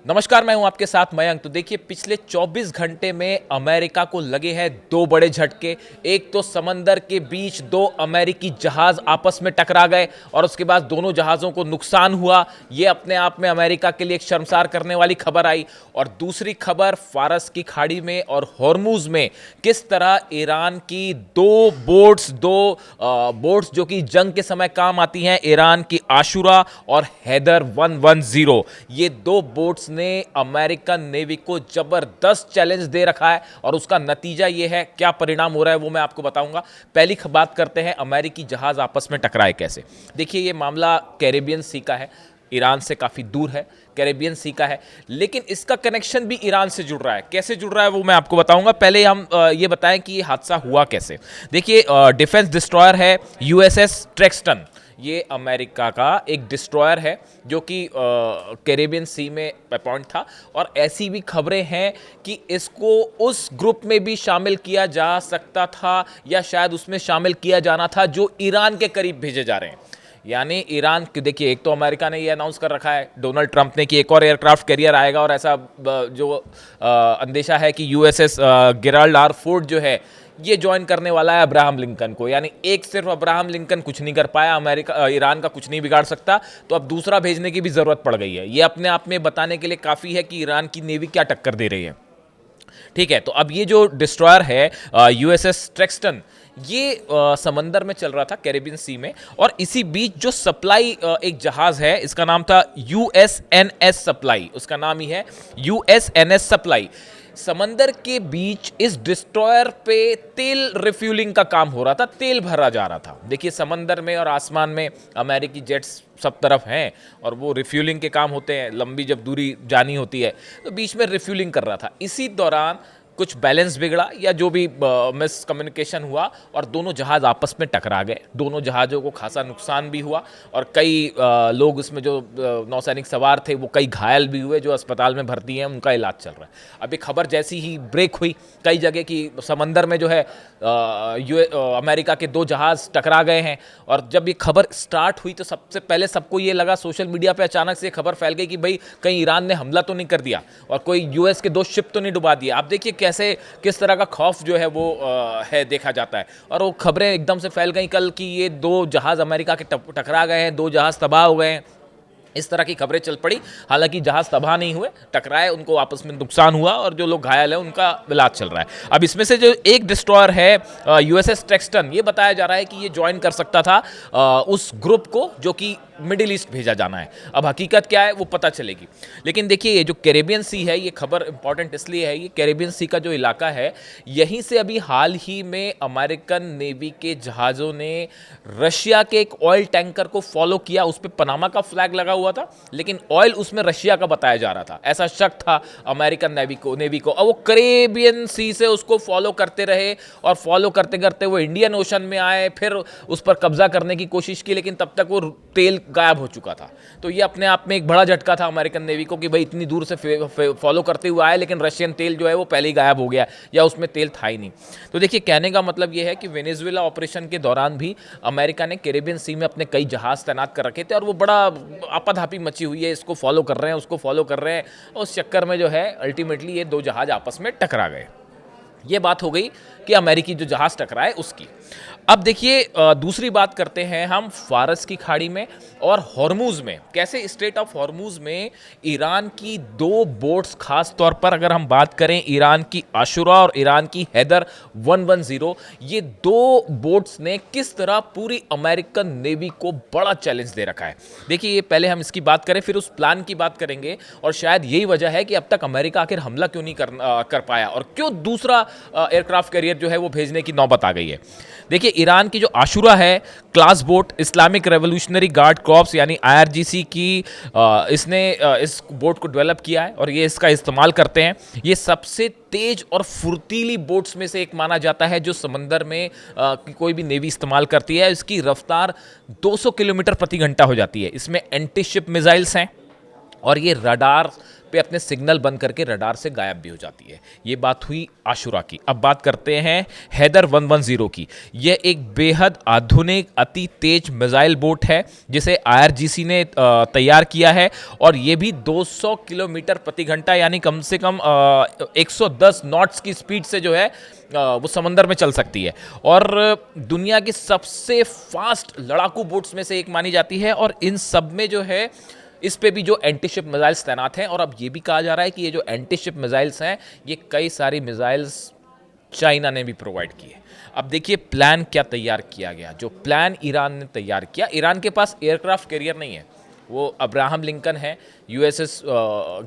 नमस्कार, मैं हूं आपके साथ मयंक। तो देखिए, पिछले 24 घंटे में अमेरिका को लगे हैं दो बड़े झटके। एक तो समंदर के बीच दो अमेरिकी जहाज आपस में टकरा गए और उसके बाद दोनों जहाज़ों को नुकसान हुआ। ये अपने आप में अमेरिका के लिए एक शर्मसार करने वाली खबर आई। और दूसरी खबर, फारस की खाड़ी में और हॉर्मुज में किस तरह ईरान की दो बोट्स जो कि जंग के समय काम आती हैं, ईरान की आशुरा और हैदर 110, ये दो बोट्स ने अमेरिकन नेवी को जबरदस्त चैलेंज दे रखा है। और उसका नतीजा यह है, क्या परिणाम हो रहा है वो मैं आपको बताऊंगा। पहली बात करते हैं अमेरिकी जहाज आपस में टकराए कैसे। देखिए, ये मामला कैरेबियन सी का है, ईरान से काफ़ी दूर है, कैरेबियन सी का है, लेकिन इसका कनेक्शन भी ईरान से जुड़ रहा है। कैसे जुड़ रहा है वो मैं आपको बताऊंगा। पहले हम ये बताएं कि ये हादसा हुआ कैसे। देखिए, डिफेंस डिस्ट्रॉयर है यूएसएस ट्रेक्सटन। ये अमेरिका का एक डिस्ट्रॉयर है जो कि कैरेबियन सी में अपॉइंट था। और ऐसी भी खबरें हैं कि इसको उस ग्रुप में भी शामिल किया जा सकता था या शायद उसमें शामिल किया जाना था जो ईरान के करीब भेजे जा रहे हैं। यानी ईरान, देखिए, एक तो अमेरिका ने ये अनाउंस कर रखा है, डोनाल्ड ट्रंप ने, कि एक और एयरक्राफ्ट कैरियर आएगा। और ऐसा जो अंदेशा है कि यूएसएस गेराल्ड आर फोर्ड जो है ये ज्वाइन करने वाला है अब्राहम लिंकन को। यानी एक सिर्फ अब्राहम लिंकन कुछ नहीं कर पाया, अमेरिका ईरान का कुछ नहीं बिगाड़ सकता, तो अब दूसरा भेजने की भी ज़रूरत पड़ गई है। ये अपने आप में बताने के लिए काफ़ी है कि ईरान की नेवी क्या टक्कर दे रही है। ठीक है, तो अब ये जो डिस्ट्रॉयर है यूएसएस ट्रेक्सटन, ये समंदर में चल रहा था कैरेबियन सी में। और इसी बीच जो सप्लाई एक जहाज है, इसका नाम था यूएसएनएस सप्लाई, उसका नाम ही है यूएसएनएस सप्लाई। समंदर के बीच इस डिस्ट्रॉयर पे तेल रिफ्यूलिंग का काम हो रहा था, तेल भरा जा रहा था। देखिए, समंदर में और आसमान में अमेरिकी जेट्स सब तरफ हैं और वो रिफ्यूलिंग के काम होते हैं। लंबी जब दूरी जानी होती है तो बीच में रिफ्यूलिंग कर रहा था। इसी दौरान कुछ बैलेंस बिगड़ा या जो भी मिसकम्युनिकेशन हुआ और दोनों जहाज आपस में टकरा गए। दोनों जहाज़ों को खासा नुकसान भी हुआ और कई लोग उसमें जो नौसैनिक सवार थे वो कई घायल भी हुए, जो अस्पताल में भर्ती हैं, उनका इलाज चल रहा है। अभी खबर जैसी ही ब्रेक हुई कई जगह की समंदर में जो है अमेरिका के दो जहाज़ टकरा गए हैं। और जब ये खबर स्टार्ट हुई तो सबसे पहले सबको ये लगा, सोशल मीडिया पे अचानक से खबर फैल गई कि भाई कहीं ईरान ने हमला तो नहीं कर दिया और कोई यूएस के दो शिप तो नहीं डुबा दिया। आप देखिए कैसे किस तरह का खौफ जो है वो है देखा जाता है। और वो खबरें एकदम से फैल गई कल कि ये दो जहाज़ अमेरिका के टकरा गए हैं, दो जहाज़ तबाह हो गए हैं, इस तरह की खबरें चल पड़ी। हालांकि जहाज तबाह नहीं हुए, टकराए, उनको आपस में नुकसान हुआ और जो लोग घायल हैं उनका इलाज चल रहा है। अब इसमें से जो एक डिस्ट्रॉयर है यूएसएस ट्रेक्सटन, ये बताया जा रहा है कि ये ज्वाइन कर सकता था उस ग्रुप को जो कि मिडिल ईस्ट भेजा जाना है। अब हकीकत क्या है वो पता चलेगी। लेकिन देखिए, ये जो कैरेबियन सी है, ये खबर इंपॉर्टेंट इसलिए है, ये कैरेबियन सी का जो इलाका है, यहीं से अभी हाल ही में अमेरिकन नेवी के जहाज़ों ने रशिया के एक ऑयल टैंकर को फॉलो किया। उस पर पनामा का फ्लैग लगा हुआ था, लेकिन ऑयल उसमें रशिया का बताया जा रहा था, ऐसा शक था अमेरिकन नेवी को। और वो कैरेबियन सी से उसको फॉलो करते रहे और फॉलो करते करते वो इंडियन ओशन में आए, फिर उस पर कब्जा करने की कोशिश की, लेकिन तब तक वो तेल गायब हो चुका था। तो ये अपने आप में एक बड़ा झटका था अमेरिकन नेवी को कि भाई इतनी दूर से फॉलो करते हुए आए, लेकिन रशियन तेल जो है वो पहले ही गायब हो गया या उसमें तेल था ही नहीं। तो देखिए, कहने का मतलब ये है कि वेनेजुएला ऑपरेशन के दौरान भी अमेरिका ने कैरेबियन सी में अपने कई जहाज तैनात कर रखे थे और वो बड़ा आपाधापी मची हुई है, इसको फॉलो कर रहे हैं, उसको फॉलो कर रहे हैं। उस चक्कर में जो है अल्टीमेटली ये दो जहाज आपस में टकरा गए। ये बात हो गई कि अमेरिकी जो जहाज टकराए उसकी। अब देखिए, दूसरी बात करते हैं हम फारस की खाड़ी में और हॉर्मुज में। कैसे स्ट्रेट ऑफ हॉर्मुज में ईरान की दो बोट्स, खास तौर पर अगर हम बात करें ईरान की आशुरा और ईरान की हैदर 110, ये दो बोट्स ने किस तरह पूरी अमेरिकन नेवी को बड़ा चैलेंज दे रखा है। देखिए, ये पहले हम इसकी बात करें, फिर उस प्लान की बात करेंगे और शायद यही वजह है कि अब तक अमेरिका आखिर हमला क्यों नहीं कर पाया और क्यों दूसरा एयरक्राफ्ट कैरियर जो है वो भेजने की नौबत आ गई है। देखिए, ईरान की जो आशुरा है class boat, Islamic revolutionary guard corps यानी आईआरजीसी की, इसने इस बोट को डेवलप किया है और ये इसका इस्तेमाल करते हैं। ये सबसे तेज और फुर्तीली बोट्स में से एक माना जाता है जो समंदर में कोई भी नेवी इस्तेमाल करती है। इसकी रफ्तार 200 किलोमीटर प्रति घंटा हो जाती है। इसमें एंटी शिप मिसाइल्स हैं और ये रडार पे अपने सिग्नल बंद करके रडार से गायब भी हो जाती है। ये बात हुई आशुरा की। अब बात करते हैं हैदर 110 की। यह एक बेहद आधुनिक अति तेज मिसाइल बोट है जिसे IRGC ने तैयार किया है, और ये भी 200 किलोमीटर प्रति घंटा यानी कम से कम 110 नॉट्स की स्पीड से जो है वो समंदर में चल सकती है, और दुनिया की सबसे फास्ट लड़ाकू बोट्स में से एक मानी जाती है। और इन सब में जो है इस पे भी जो एंटी शिप मिसाइल्स तैनात हैं, और अब ये भी कहा जा रहा है कि ये जो एंटी शिप मिसाइल्स हैं ये कई सारी मिसाइल्स चाइना ने भी प्रोवाइड की है। अब देखिए प्लान क्या तैयार किया गया। जो प्लान ईरान ने तैयार किया, ईरान के पास एयरक्राफ्ट कैरियर नहीं है, वो अब्राहम लिंकन है, USS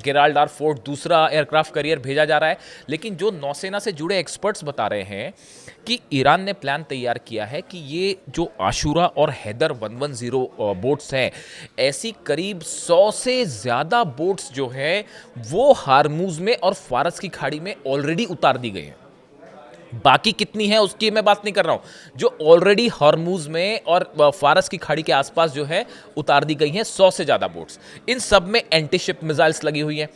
गेराल्ड आर फोर्ड दूसरा एयरक्राफ्ट कैरियर भेजा जा रहा है। लेकिन जो नौसेना से जुड़े एक्सपर्ट्स बता रहे हैं कि ईरान ने प्लान तैयार किया है कि ये जो आशुरा और हैदर 110 बोट्स हैं, ऐसी करीब 100 से ज़्यादा बोट्स जो है वो हार्मूज में और फारस की खाड़ी में ऑलरेडी उतार दी गई हैं। बाकी कितनी है उसकी मैं बात नहीं कर रहा हूं, जो ऑलरेडी हॉर्मूज में और फारस की खाड़ी के आसपास जो है उतार दी गई हैं 100 से ज़्यादा बोट्स। इन सब में एंटी शिप मिसाइल्स लगी हुई हैं।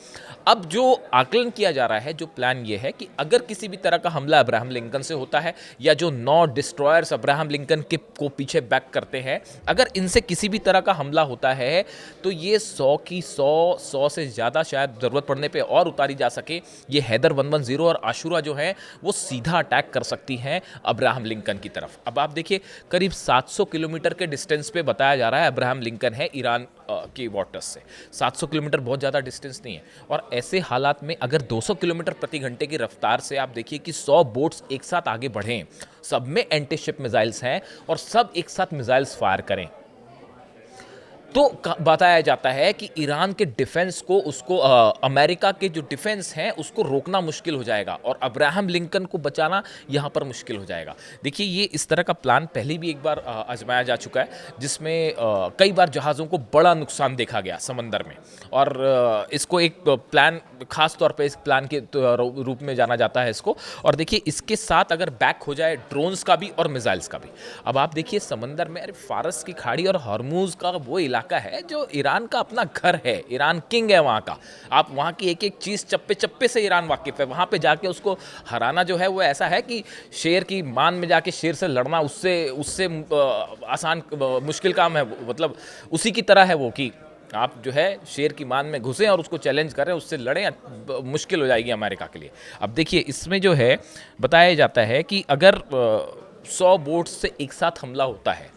अब जो आकलन किया जा रहा है, जो प्लान ये है कि अगर किसी भी तरह का हमला अब्राहम लिंकन से होता है, या जो 9 डिस्ट्रॉयर्स अब्राहम लिंकन के को पीछे बैक करते हैं, अगर इनसे किसी भी तरह का हमला होता है तो ये 100 की 100 से ज़्यादा शायद ज़रूरत पड़ने पे और उतारी जा सके, ये हैदर 110 और आशुरा जो है वो सीधा अटैक कर सकती हैं अब्राहम लिंकन की तरफ। अब आप देखिए करीब 700 किलोमीटर के डिस्टेंस पे बताया जा रहा है अब्राहम लिंकन है ईरान के वाटर्स से। 700 किलोमीटर बहुत ज़्यादा डिस्टेंस नहीं है, और ऐसे हालात में अगर 200 किलोमीटर प्रति घंटे की रफ्तार से आप देखिए कि 100 बोट्स एक साथ आगे बढ़ें, सब में एंटी शिप मिसाइल्स हैं और सब एक साथ मिसाइल्स फायर करें, तो बताया जाता है कि ईरान के डिफेंस को उसको अमेरिका के जो डिफेंस हैं उसको रोकना मुश्किल हो जाएगा, और अब्राहम लिंकन को बचाना यहाँ पर मुश्किल हो जाएगा। देखिए ये इस तरह का प्लान पहले भी एक बार आजमाया जा चुका है, जिसमें कई बार जहाज़ों को बड़ा नुकसान देखा गया समंदर में, और इसको एक प्लान खास तौर पे इस प्लान के रूप में जाना जाता है इसको। और देखिए इसके साथ अगर बैक हो जाए ड्रोन्स का भी और मिसाइल्स का भी। अब आप देखिए समंदर में, अरे फारस की खाड़ी और हॉर्मूज का वो इलाका है जो ईरान का अपना घर है, ईरान किंग है वहाँ का। आप वहाँ की एक एक चीज़ चप्पे चप्पे से ईरान वाकिफ़ है। वहाँ पे जाके उसको हराना जो है वो ऐसा है कि शेर की मान में जाके शेर से लड़ना उससे उससे आसान मुश्किल काम है, मतलब उसी की तरह है वो, कि आप जो है शेर की मान में घुसें और उसको चैलेंज करें, उससे लड़ें, मुश्किल हो जाएगी अमेरिका के लिए। अब देखिए इसमें जो है बताया जाता है कि अगर 100 बोट्स से एक साथ हमला होता है,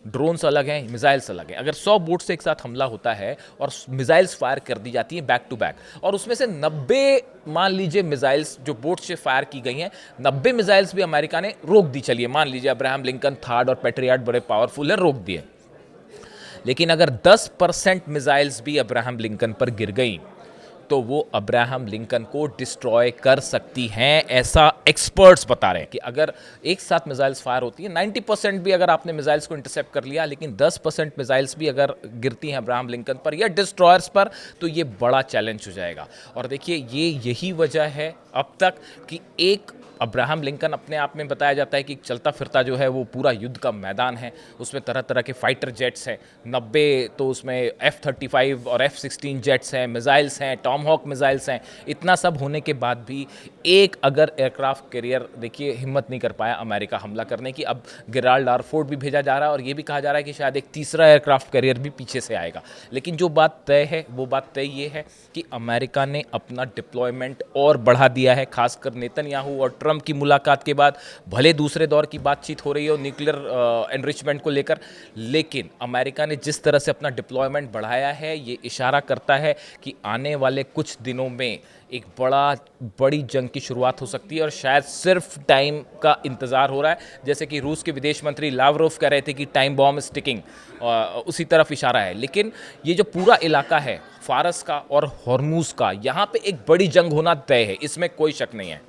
ड्रोन्स अलग हैं, मिसाइल्स अलग हैं, अगर 100 बोट से एक साथ हमला होता है और मिसाइल्स फायर कर दी जाती हैं बैक टू बैक, और उसमें से 90 मान लीजिए मिसाइल्स जो बोट से फायर की गई हैं, 90 मिसाइल्स भी अमेरिका ने रोक दी। चलिए मान लीजिए अब्राहम लिंकन थर्ड और पैट्रियट बड़े पावरफुल हैं, रोक दिए। लेकिन अगर 10% मिसाइल्स भी अब्राहम लिंकन पर गिर गई तो वो अब्राहम लिंकन को डिस्ट्रॉय कर सकती हैं, ऐसा एक्सपर्ट्स बता रहे हैं। कि अगर एक साथ मिसाइल्स फायर होती हैं, 90% भी अगर आपने मिसाइल्स को इंटरसेप्ट कर लिया, लेकिन 10% मिसाइल्स भी अगर गिरती हैं अब्राहम लिंकन पर या डिस्ट्रॉयर्स पर, तो ये बड़ा चैलेंज हो जाएगा। और देखिए यही वजह है अब तक कि एक अब्राहम लिंकन अपने आप में बताया जाता है कि चलता फिरता जो है वो पूरा युद्ध का मैदान है। उसमें तरह तरह के फाइटर जेट्स हैं, 90 तो उसमें F-35 और F-16 जेट्स हैं, मिसाइल्स हैं, टॉमहॉक मिसाइल्स हैं। इतना सब होने के बाद भी एक अगर एयरक्राफ्ट कैरियर देखिए हिम्मत नहीं कर पाया अमेरिका हमला करने की। अब गेराल्ड आर फोर्ड भी भेजा जा रहा है, और ये भी कहा जा रहा है कि शायद एक तीसरा एयरक्राफ्ट कैरियर भी पीछे से आएगा। लेकिन जो बात तय है वो बात तय ये है कि अमेरिका ने अपना डिप्लॉयमेंट और बढ़ा दिया है, खासकर नेतन्याहू और ट्रंप की मुलाकात के बाद। भले दूसरे दौर की बातचीत हो रही हो न्यूक्लियर एनरिचमेंट को लेकर, लेकिन अमेरिका ने जिस तरह से अपना डिप्लॉयमेंट बढ़ाया है, ये इशारा करता है कि आने वाले कुछ दिनों में एक बड़ी जंग की शुरुआत हो सकती है, और शायद सिर्फ टाइम का इंतज़ार हो रहा है। जैसे कि रूस के विदेश मंत्री लावरोव कह रहे थे कि टाइम बॉम्ब इज टिकिंग, उसी तरफ इशारा है। लेकिन ये जो पूरा इलाका है फारस का और हॉर्मूज का, यहाँ पे एक बड़ी जंग होना तय है, इसमें कोई शक नहीं है।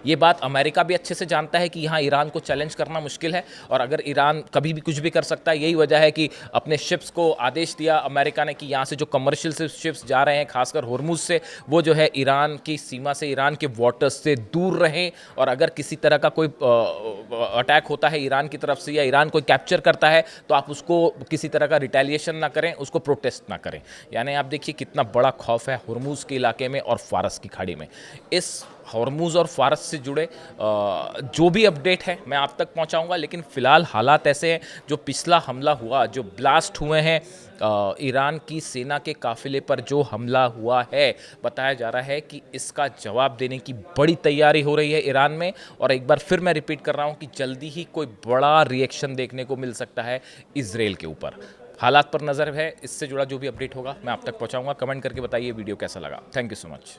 ये बात अमेरिका भी अच्छे से जानता है कि यहाँ ईरान को चैलेंज करना मुश्किल है, और अगर ईरान कभी भी कुछ भी कर सकता है, यही वजह है कि अपने शिप्स को आदेश दिया अमेरिका ने कि यहाँ से जो कमर्शियल शिप्स जा रहे हैं खासकर होर्मुज से, वो जो है ईरान की सीमा से, ईरान के वाटर्स से दूर रहें, और अगर किसी तरह का कोई अटैक होता है ईरान की तरफ से या ईरान कोई कैप्चर करता है तो आप उसको किसी तरह का रिटेलिएशन ना करें, उसको प्रोटेस्ट ना करें। यानी आप देखिए कितना बड़ा खौफ है होर्मुज के इलाके में और फारस की खाड़ी में। इस होर्मुज और फारस से जुड़े जो भी अपडेट है मैं आप तक पहुंचाऊंगा, लेकिन फ़िलहाल हालात ऐसे हैं, जो पिछला हमला हुआ, जो ब्लास्ट हुए हैं ईरान की सेना के काफिले पर जो हमला हुआ है, बताया जा रहा है कि इसका जवाब देने की बड़ी तैयारी हो रही है ईरान में। और एक बार फिर मैं रिपीट कर रहा हूं कि जल्दी ही कोई बड़ा रिएक्शन देखने को मिल सकता है इजराइल के ऊपर। हालात पर नज़र है, इससे जुड़ा जो भी अपडेट होगा मैं आप तक पहुंचाऊंगा। कमेंट करके बताइए वीडियो कैसा लगा। Thank you so much.